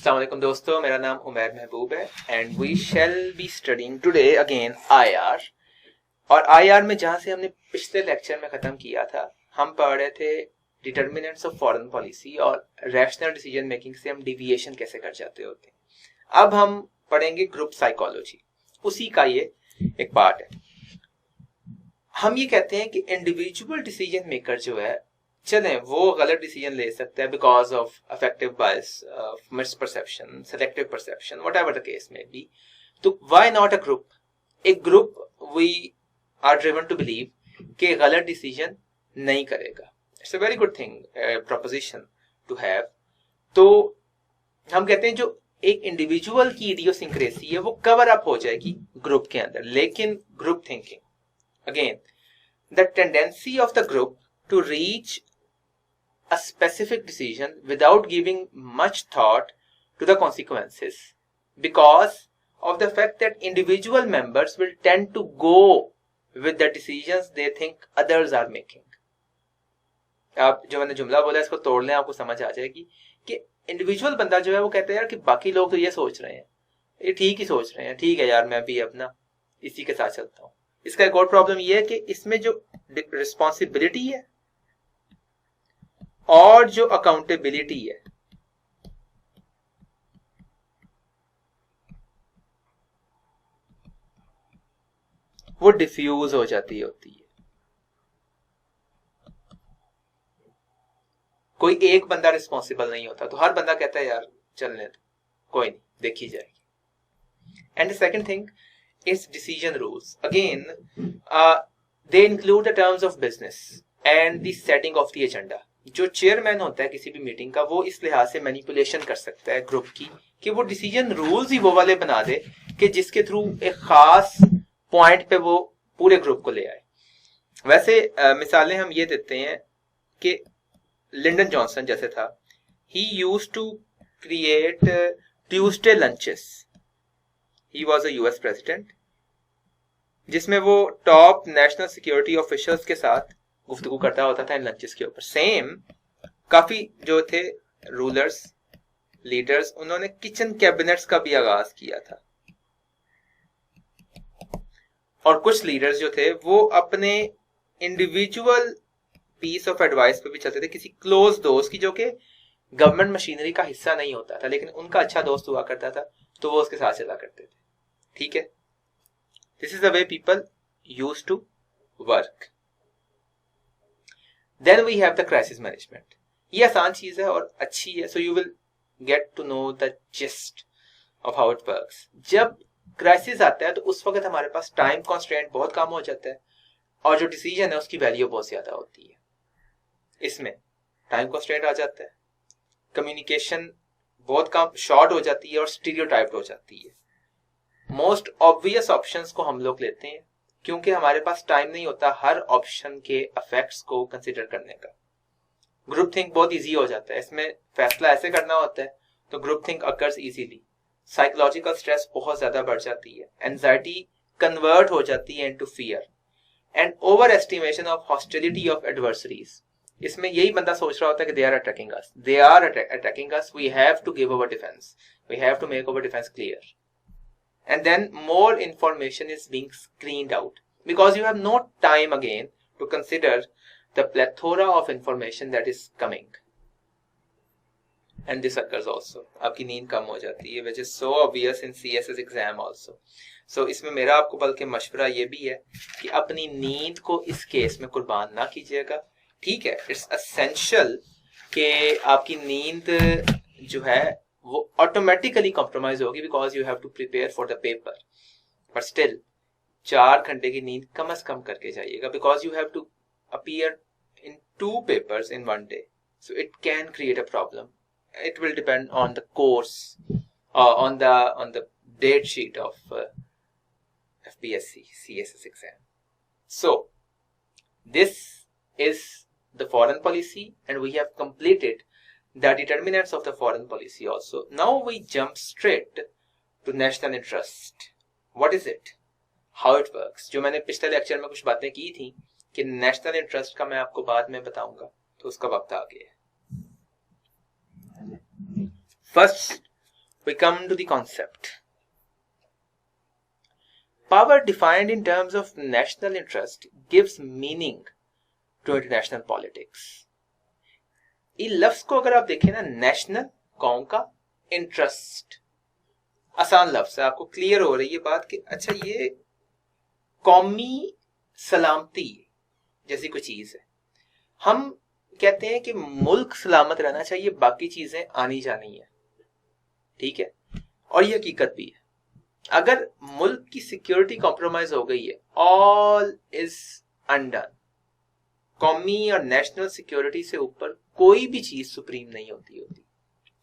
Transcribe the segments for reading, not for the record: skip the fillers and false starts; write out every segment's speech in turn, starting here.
अस्सलाम वालेकुम दोस्तों, मेरा नाम उमैर महबूब है and we shall be studying today again IR. और आईआर में जहां से हमने पिछले लेक्चर में खत्म किया था, हम पढ़ रहे थे डिटर्मिनेंट्स ऑफ फॉरेन पॉलिसी और रैशनल डिसीजन मेकिंग से हम डिविएशन कैसे कर जाते होते हैं। अब हम पढ़ेंगे ग्रुप साइकोलॉजी, उसी का ये एक पार्ट है। हम ये कहते हैं कि इंडिविजुअल डिसीजन मेकर जो है, चलें वो गलत डिसीजन ले सकता है because of affective bias, misperception, selective perception, whatever the case may be. तो व्हाई नॉट अ ग्रुप? एक group we are driven to believe कि गलत डिसीजन नहीं करेगा। It's a very good thing, proposition to have. तो हम कहते हैं जो एक इंडिविजुअल की इडियोसिंक्रेसी है वो कवर अप हो जाएगी ग्रुप के अंदर। लेकिन group thinking, again the tendency of the group to reach a specific decision without giving much thought to the consequences, because of the fact that individual members will tend to go with the decisions they think others are making. आप जो मैंने जुमला बोला इसको तोड़ लें, आपको समझ आ जाएगी कि इंडिविजुअल बंदा जो है वो कहता है यार कि बाकी लोग तो ये सोच रहे हैं, ये ठीक ही सोच रहे हैं, ठीक है यार मैं भी अपना इसी के साथ चलता हूँ। इसका एक और प्रॉब्लम ये है कि इसमें जो रिस्पॉन्सिबिलिटी है और जो अकाउंटेबिलिटी है वो डिफ्यूज हो जाती होती है। कोई एक बंदा रिस्पॉन्सिबल नहीं होता, तो हर बंदा कहता है यार चलने दो, कोई नहीं, देखी जाएगी। And the second thing is decision rules. Again they include the terms of business and the setting of the agenda. जो चेयरमैन होता है किसी भी मीटिंग का, वो इस लिहाज से मैनिपुलेशन कर सकता है ग्रुप की कि वो डिसीजन रूल्स ही वो वाले बना दे कि जिसके थ्रू एक खास पॉइंट पे वो पूरे ग्रुप को ले आए। वैसे मिसालें हम ये देते हैं कि लिंडन जॉनसन जैसे था, he used to create Tuesday lunches. He was a US president, जिसमें वो टॉप नेशनल सिक्योरिटी ऑफिशियल्स के साथ गुफ्तगू करता होता था इन लंचेस के ऊपर। सेम काफी जो थे रूलर्स, लीडर्स, उन्होंने किचन कैबिनेट्स का भी आगाज किया था। और कुछ लीडर्स जो थे वो अपने इंडिविजुअल पीस ऑफ एडवाइस पे भी चलते थे, किसी क्लोज दोस्त की जो कि गवर्नमेंट मशीनरी का हिस्सा नहीं होता था लेकिन उनका अच्छा दोस्त हुआ करता था, तो वो उसके साथ चला करते थे। ठीक है, this is the way people used to work. Then we have the crisis management. ये आसान चीज है और अच्छी है, so you will get to know the gist of how it works. जब क्राइसिस आता है तो उस वक्त हमारे पास टाइम कॉन्स्ट्रेंट बहुत कम हो जाता है और जो डिसीजन है उसकी वैल्यू बहुत ज्यादा होती है। इसमें टाइम कॉन्स्ट्रेंट आ जाता है, कम्युनिकेशन बहुत कम शॉर्ट हो जाती है और स्टीरियोटाइप्ड हो जाती है। मोस्ट ऑब्वियस ऑप्शंस को हम लोग लेते हैं क्योंकि हमारे पास टाइम नहीं होता हर ऑप्शन के इफेक्ट्स को कंसीडर करने का। ग्रुप थिंक बहुत इजी हो जाता है, इसमें फैसला ऐसे करना होता है तो group think occurs easily. Psychological stress बहुत ज्यादा बढ़ जाती है, एंजाइटी कन्वर्ट हो जाती है into fear and over estimation of hostility of adversaries. इसमें यही बंदा सोच रहा होता है कि they are attacking us, they are attacking us, we have to give our defence, we have to make our defence clear. And then more information is being screened out because you have no time again to consider the plethora of information that is coming. And this occurs also. आपकी नींद कम हो जाती है, which is so obvious in CSS exam also. So इसमें मेरा आपको बल्कि मशवरा ये भी है कि अपनी नींद को इस केस में कुर्बान ना कीजिएगा। ठीक है, इट्स एसेंशियल कि आपकी नींद जो है वो ऑटोमेटिकली कॉम्प्रोमाइज होगी because you have to prepare for the paper, but still 4 घंटे की नींद कम से कम करके जाइएगा because you have to appear in 2 papers in 1 day, so it can create a problem. It will depend on the course, on the date sheet of FBSC CSS exam. So this is the foreign policy and we have completed the determinants of the foreign policy also. Now we jump straight to national interest. What is it? How it works? जो मैंने पिछले lecture में कुछ बातें की थी कि national interest का मैं आपको बाद में बताऊंगा, तो उसका वक्त आ गया है. First we come to the concept. Power defined in terms of national interest gives meaning to international politics. ये लफ्ज को अगर आप देखें ना, नेशनल कौम का, इंटरेस्ट, आसान लफ्ज है, आपको क्लियर हो रही है बात कि अच्छा ये कौमी सलामती जैसी कोई चीज है। हम कहते हैं कि मुल्क सलामत रहना चाहिए, बाकी चीजें आनी जानी है, ठीक है, और ये हकीकत भी है। अगर मुल्क की सिक्योरिटी कॉम्प्रोमाइज हो गई है, ऑल इज अनडन। कौमी और नेशनल सिक्योरिटी से ऊपर कोई भी चीज सुप्रीम नहीं होती।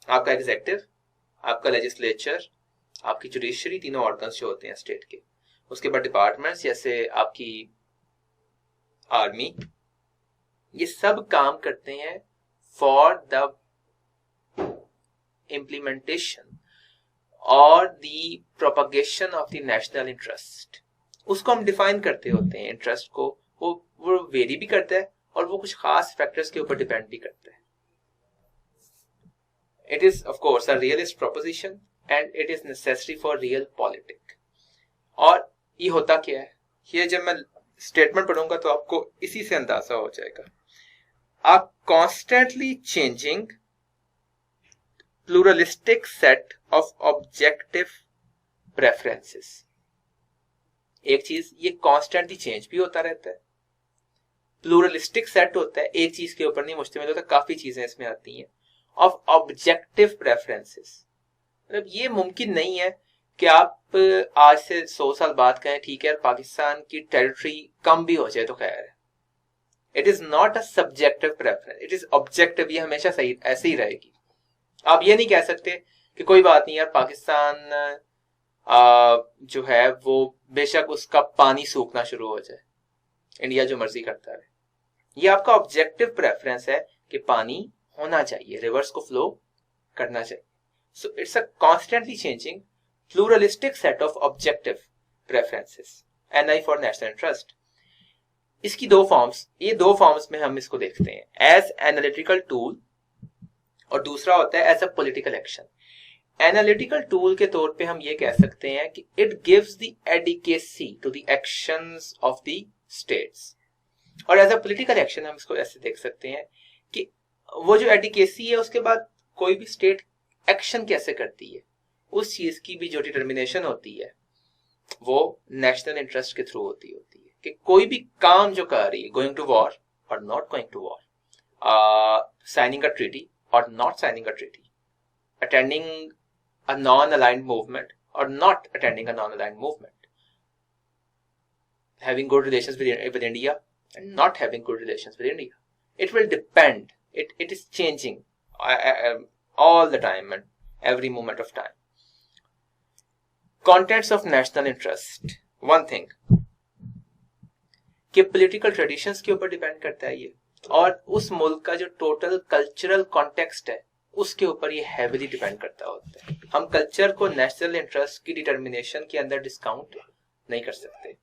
आपका एग्जेक्टिव, आपका लेजिस्लेचर, आपकी जुडिशरी, तीनों ऑर्गन्स जो होते हैं स्टेट के, उसके बाद डिपार्टमेंट्स जैसे आपकी आर्मी, ये सब काम करते हैं फॉर द इम्प्लीमेंटेशन और the propagation of the national interest. उसको हम डिफाइन करते होते हैं इंटरेस्ट को, वो वेरी भी करता है और वो कुछ खास फैक्टर्स के ऊपर डिपेंड भी करता है। It is of course a realist proposition and it is necessary for real politics. और ये होता क्या है, ये जब मैं स्टेटमेंट पढ़ूंगा तो आपको इसी से अंदाजा हो जाएगा। A constantly changing pluralistic set of objective preferences। एक चीज ये कॉन्स्टेंटली चेंज भी होता रहता है, प्लूरलिस्टिक सेट होता है, एक चीज के ऊपर नहीं मुश्तमिल होता, काफी चीजें इसमें आती हैं, ऑफ ऑब्जेक्टिव प्रेफरेंसेस। मतलब ये मुमकिन नहीं है कि आप आज से 100 साल बाद कहें ठीक है पाकिस्तान की टेरिटरी कम भी हो जाए तो खैर है। It is not a subjective preference, it is objective. ये हमेशा सही ऐसे ही रहेगी। आप ये नहीं कह सकते कि कोई बात नहीं यार, पाकिस्तान जो है वो बेशक उसका पानी सूखना शुरू हो जाए, इंडिया जो मर्जी करता है। ये आपका ऑब्जेक्टिव प्रेफरेंस है कि पानी होना चाहिए, रिवर्स को फ्लो करना चाहिए। So it's a constantly changing pluralistic set of objective preferences, NI for national interest. इसकी ये दो फॉर्म्स में हम इसको देखते हैं, एज एनालिटिकल टूल और दूसरा होता है as a political action. Analytical tool के तौर पे हम ये कह सकते हैं कि it gives the adequacy to the actions of the states, और एज अ पॉलिटिकल एक्शन हम इसको ऐसे देख सकते हैं कि वो जो एडिकेसी है उसके बाद कोई भी स्टेट एक्शन कैसे करती है, उस चीज की भी जो डिटर्मिनेशन होती है वो नेशनल इंटरेस्ट के थ्रू होती है कि कोई भी काम जो कर रही है, गोइंग टू वॉर और not going to war, signing a treaty और not signing a treaty, attending a non aligned movement और not attending a non aligned movement, having good relations with India and not having good relations with India. It will depend. It is changing all the time and every moment of time. Contents of national interest. One thing कि political traditions के ऊपर depend करता है ये, और उस मुल्क का जो टोटल कल्चरल कॉन्टेक्स्ट है उसके ऊपर ये हैवीली डिपेंड करता होता है। हम कल्चर को नेशनल इंटरेस्ट की डिटर्मिनेशन के अंदर डिस्काउंट नहीं कर सकते।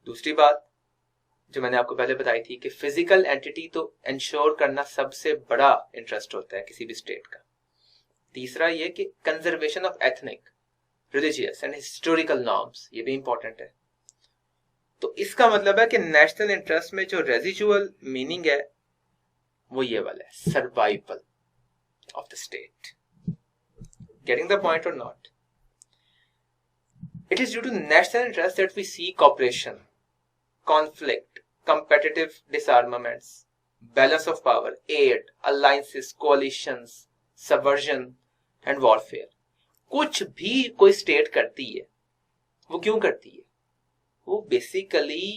दूसरी बात जो मैंने आपको पहले बताई थी कि फिजिकल एंटिटी तो इंश्योर करना सबसे बड़ा इंटरेस्ट होता है किसी भी स्टेट का। तीसरा ये कि conservation of ethnic, religious and historical norms, ये भी इंपॉर्टेंट है। तो इसका मतलब है कि नेशनल इंटरेस्ट में जो रेजिजुअल मीनिंग है वो ये वाला है, survival of the state. Getting the point और not? It is due to national interest that we see cooperation, conflict, competitive disarmaments, balance of power, aid, alliances, coalitions, subversion and warfare। कुछ भी कोई state करती है वो क्यों करती है? वो बेसिकली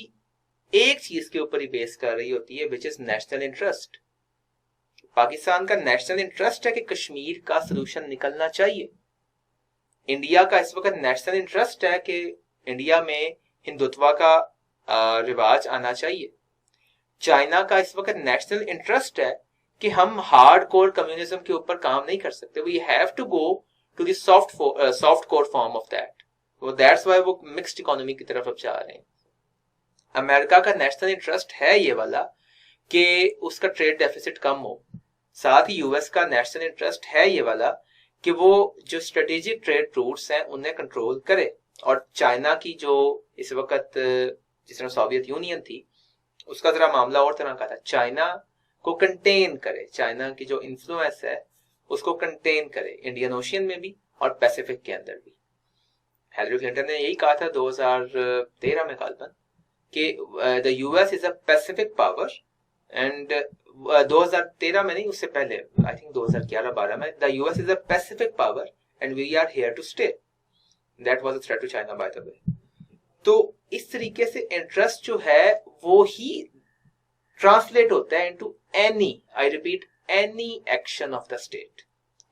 एक चीज के ऊपर ही बेस कर रही होती है, which is national interest. Pakistan का नेशनल इंटरेस्ट है कि कश्मीर का सोल्यूशन निकलना चाहिए। इंडिया का इस वक्त नेशनल इंटरेस्ट है कि इंडिया में हिंदुत्व का रिवाज आना चाहिए। चाइना का इस वक्त नेशनल इंटरेस्ट है कि हम हार्ड कोर कम्युनिज्म के ऊपर काम नहीं कर सकते, we have to go to the soft core form of that. वो दैट्स व्हाई वो मिक्स्ड इकोनॉमी की तरफ अब जा रहे हैं। अमेरिका का नेशनल इंटरेस्ट है ये वाला कि उसका ट्रेड डेफिसिट कम हो, साथ ही यूएस का नेशनल इंटरेस्ट है ये वाला कि वो जो स्ट्रेटेजिक ट्रेड रूट्स हैं उन्हें कंट्रोल करे। और चाइना की जो इस वक्त जिस तरह सोवियत यूनियन थी उसका जरा मामला और तरह का था, चाइना को कंटेन करे, चाइना की जो इन्फ्लुएंस है उसको कंटेन करे इंडियन ओशियन में भी और पैसिफिक के अंदर भी। हिलरी क्लिंटन ने यही कहा था 2013 में काल्पन कि the US is a Pacific power and 2013 में नहीं, उससे पहले आई थिंक 2011-12 में, the US is a Pacific power and we are here to stay. That was a threat to China by the way. तो इस तरीके से इंटरेस्ट जो है वो ही ट्रांसलेट होता है into any, I repeat, any action of the state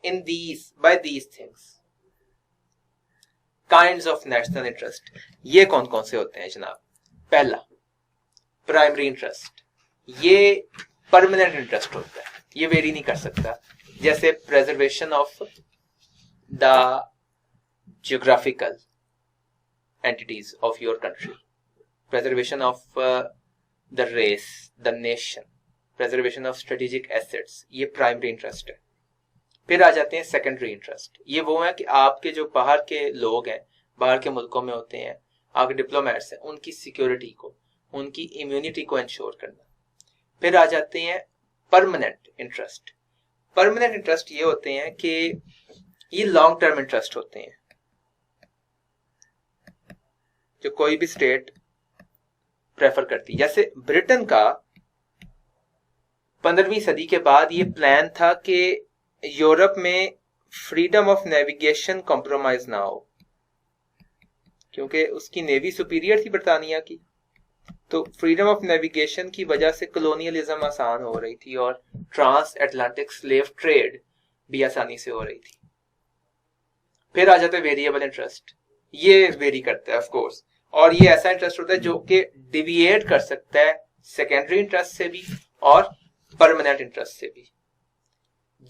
in these by these things, kinds of national interest. ये कौन कौन से होते हैं जनाब? पहला, प्राइमरी इंटरेस्ट, ये परमानेंट इंटरेस्ट होता है, ये वेरी नहीं कर सकता। जैसे preservation of the geographical entities of your country, preservation of the race, the nation, preservation of strategic assets, ये प्राइमरी इंटरेस्ट है। फिर आ जाते हैं सेकेंडरी इंटरेस्ट। ये वो है कि आपके जो बाहर के लोग हैं, बाहर के मुल्कों में होते हैं, आपके डिप्लोमेट्स हैं, उनकी सिक्योरिटी को, उनकी इम्यूनिटी को इंश्योर करना। फिर आ जाते हैं परमानेंट इंटरेस्ट। परमानेंट इंटरेस्ट ये होते हैं कि ये लॉन्ग टर्म इंटरेस्ट होते हैं, जो कोई भी स्टेट प्रेफर करती है। जैसे ब्रिटेन का 15वीं सदी के बाद ये प्लान था कि यूरोप में फ्रीडम ऑफ नेविगेशन कॉम्प्रोमाइज ना हो, क्योंकि उसकी नेवी सुपीरियर थी ब्रिटानिया की, तो फ्रीडम ऑफ नेविगेशन की वजह से कॉलोनियलिज्म आसान हो रही थी और ट्रांस अटलांटिक स्लेव ट्रेड भी आसानी से हो रही थी। फिर आ जाता है वेरिएबल इंटरेस्ट, ये वेरी करता है ऑफ कोर्स, और ये ऐसा इंटरेस्ट होता है जो कि डिविएट कर सकता है सेकेंडरी इंटरेस्ट से भी और परमानेंट इंटरेस्ट से भी।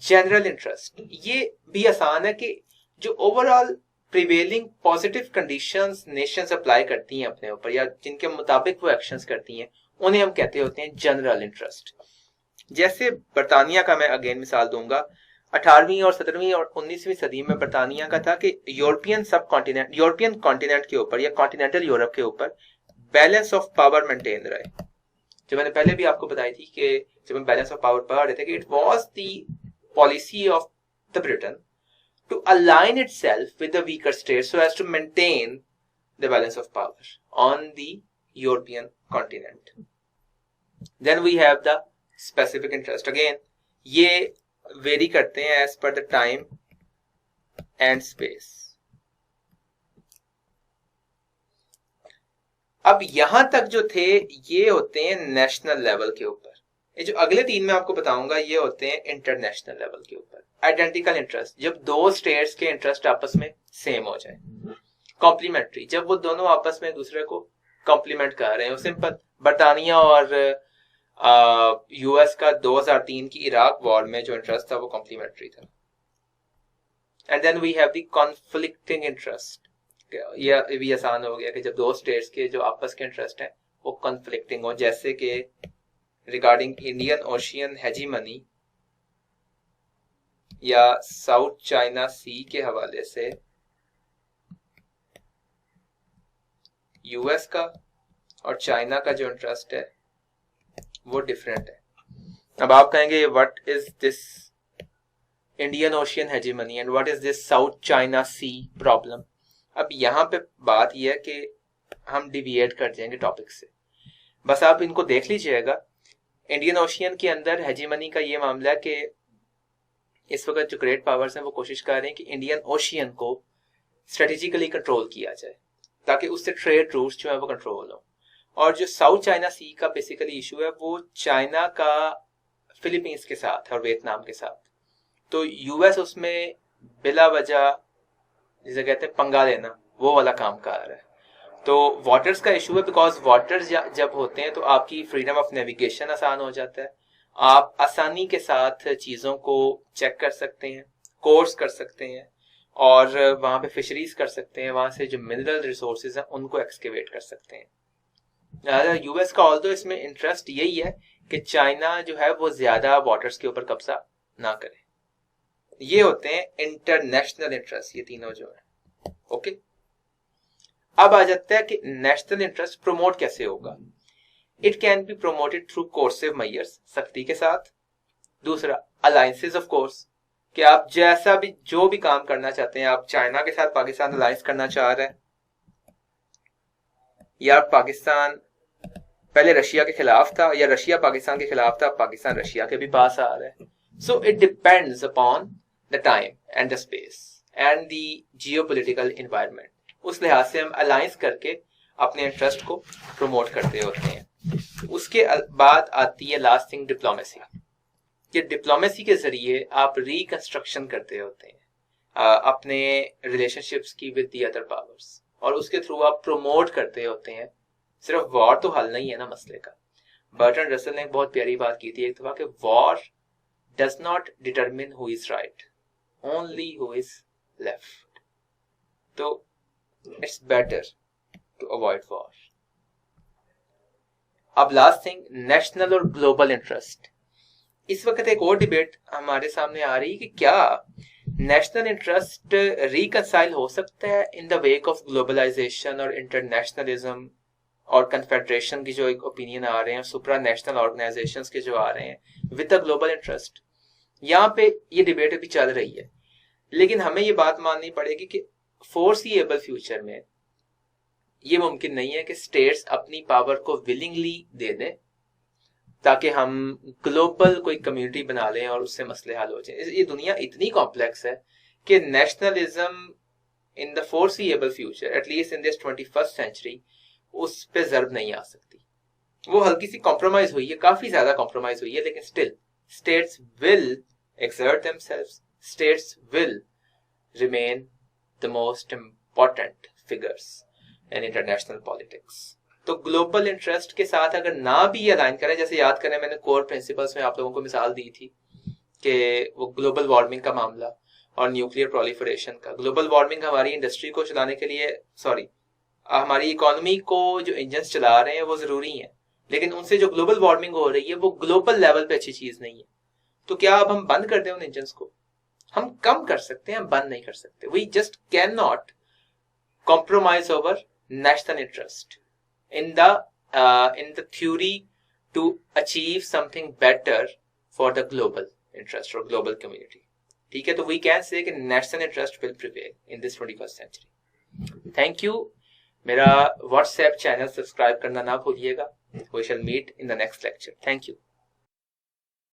जनरल इंटरेस्ट, ये भी आसान है कि जो overall prevailing positive conditions Nations apply करती हैं अपने ऊपर या जिनके मुताबिक वो एक्शंस करती हैं, उन्हें हम कहते होते हैं जनरल इंटरेस्ट। जैसे बरतानिया का मैं अगेन मिसाल दूंगा, 18वीं और 17वीं और 19वीं सदी में बरतानिया का था कि यूरोपियन सब कॉन्टिनेंट, यूरोपियन कॉन्टिनेंट के ऊपर या कॉन्टिनेंटल यूरोप के ऊपर बैलेंस ऑफ पावर मेंटेन रहे। जो मैंने पहले भी आपको बताई थी कि जब हम बैलेंस ऑफ पावर पढ़ रहे थे कि it was the policy of the Britain to align itself with the weaker states so as to maintain the balance of power on the European continent. Then we have the specific interest. Again, ये vary करते हैं as per the time and space. अब यहां तक जो थे ये होते हैं नेशनल लेवल के ऊपर। ये जो अगले 3 मैं आपको बताऊंगा ये होते हैं इंटरनेशनल लेवल के ऊपर। आइडेंटिकल इंटरेस्ट, जब दो स्टेट्स के इंटरेस्ट आपस में सेम हो जाए। कॉम्प्लीमेंट्री, जब वो दोनों आपस में एक दूसरे को कॉम्प्लीमेंट कर रहे हैं। सिंपल, बरतानिया और यूएस का 2003 की इराक वॉर में जो इंटरेस्ट था वो कॉम्प्लीमेंट्री था। And then we have the conflicting interest. ये भी आसान हो गया कि जब दो स्टेट्स के जो आपस के इंटरेस्ट हैं वो कॉन्फ्लिक्टिंग हो, जैसे कि रिगार्डिंग इंडियन ओशियन हेजीमनी या साउथ चाइना सी के हवाले से यूएस का और चाइना का जो इंटरेस्ट है वो डिफरेंट है। अब आप कहेंगे what is this Indian Ocean hegemony and what is this South China Sea problem. अब यहाँ पे बात यह है कि हम डिविएट कर जाएंगे टॉपिक से, बस आप इनको देख लीजिएगा। इंडियन ओशियन के अंदर हेजीमनी का ये मामला है कि इस वक्त जो ग्रेट पावर्स हैं वो कोशिश कर रहे हैं कि इंडियन ओशियन को स्ट्रेटेजिकली कंट्रोल किया जाए ताकि उससे ट्रेड रूट्स जो है वो कंट्रोल हो। और जो साउथ चाइना सी का बेसिकली इशू है वो चाइना का फिलीपींस के साथ और वियतनाम के साथ। तो यूएस उसमें बिला वजह जिसे कहते हैं पंगा लेना, वो वाला काम कर रहा है। तो वाटर्स का इशू है, बिकॉज वाटर्स जब होते हैं तो आपकी फ्रीडम ऑफ नेविगेशन आसान हो जाता है, आप आसानी के साथ चीज़ों को चेक कर सकते हैं, कोर्स कर सकते हैं और वहाँ पे फिशरीज कर सकते हैं, वहाँ से जो मिनरल रिसोर्सेज हैं उनको एक्सकेवेट कर सकते हैं। यूएस का ऑल्दो इसमें इंटरेस्ट यही है कि चाइना जो है वो ज्यादा वाटर्स के ऊपर कब्जा ना करे। ये होते हैं इंटरनेशनल इंटरेस्ट, ये तीनों जो है। ओके, अब आ जाता है कि नेशनल इंटरेस्ट प्रमोट कैसे होगा। It can be promoted through coercive measures, सख्ती के साथ। दूसरा, अलायंसेस ऑफ कोर्स, कि आप जैसा भी जो भी काम करना चाहते हैं, आप चाइना के साथ पाकिस्तान अलायंस करना चाह रहे हैं, या पाकिस्तान पहले रशिया के खिलाफ था, या रशिया पाकिस्तान के खिलाफ था, पाकिस्तान रशिया के भी पास आ रहा है। So it depends upon the time and the space and the geopolitical environment. उस लिहाज से हम अलायंस करके अपने इंटरेस्ट को प्रमोट करते होते हैं। उसके बाद आती है लास्ट थिंग, डिप्लोमेसी। ये डिप्लोमेसी के जरिए आप रिकंस्ट्रक्शन करते होते हैं अपने रिलेशनशिप्स की विद द अदर पावर्स, और उसके थ्रू आप प्रमोट करते होते हैं। सिर्फ वॉर तो हल नहीं है ना मसले का। बर्ट्रैंड रसल ने एक बहुत प्यारी बात की थी एक दफा कि war does not determine who is right, only who is left. तो it's better to avoid war. अब लास्ट थिंग, नेशनल और ग्लोबल इंटरेस्ट। इस वक्त एक और डिबेट हमारे सामने आ रही है कि क्या नेशनल इंटरेस्ट रिकंसाइल हो सकता है in the wake of globalisation और इंटरनेशनलिज्म और कन्फेडरेशन की जो एक ओपिनियन आ रहे हैं, सुप्रा नेशनल ऑर्गेनाइजेशंस के जो आ रहे हैं विद द ग्लोबल इंटरेस्ट। यहाँ पे ये डिबेट अभी चल रही है, लेकिन हमें ये बात माननी पड़ेगी कि फोरसीएबल फ्यूचर में ये मुमकिन नहीं है कि स्टेट्स अपनी पावर को विलिंगली दे दें ताकि हम ग्लोबल कोई कम्युनिटी बना लें और उससे मसले हल हो जाए। ये दुनिया इतनी कॉम्प्लेक्स है कि nationalism in the foreseeable future, at least in this 21st century, उस पे जर्ब नहीं आ सकती। वो हल्की सी कॉम्प्रोमाइज हुई है, काफी ज्यादा कॉम्प्रोमाइज हुई है, लेकिन still states will exert themselves, states will remain the most important figures in international politics. तो ग्लोबल इंटरेस्ट के साथ अगर ना भी ये अलाइन करें, जैसे याद करें मैंने कोर प्रिंसिपल्स में आप लोगों को मिसाल दी थी कि वो ग्लोबल वार्मिंग का मामला और न्यूक्लियर प्रोलिफरेशन का। ग्लोबल वार्मिंग हमारी इंडस्ट्री को चलाने के लिए, हमारी इकोनॉमी को जो इंजन चला रहे हैं वो जरूरी है, लेकिन उनसे जो ग्लोबल वार्मिंग हो रही है वो ग्लोबल लेवल पे अच्छी चीज नहीं है। तो क्या अब हम बंद कर दें उन इंजन को? हम कम कर सकते हैं, हम बंद नहीं कर सकते। We just can not compromise over national interest in the theory to achieve something better for the global interest or global community. ठीक है, तो we can say कि national interest will prevail in this 21st century. Thank you. मेरा WhatsApp channel subscribe करना ना भूलिएगा. We shall meet in the next lecture. Thank you.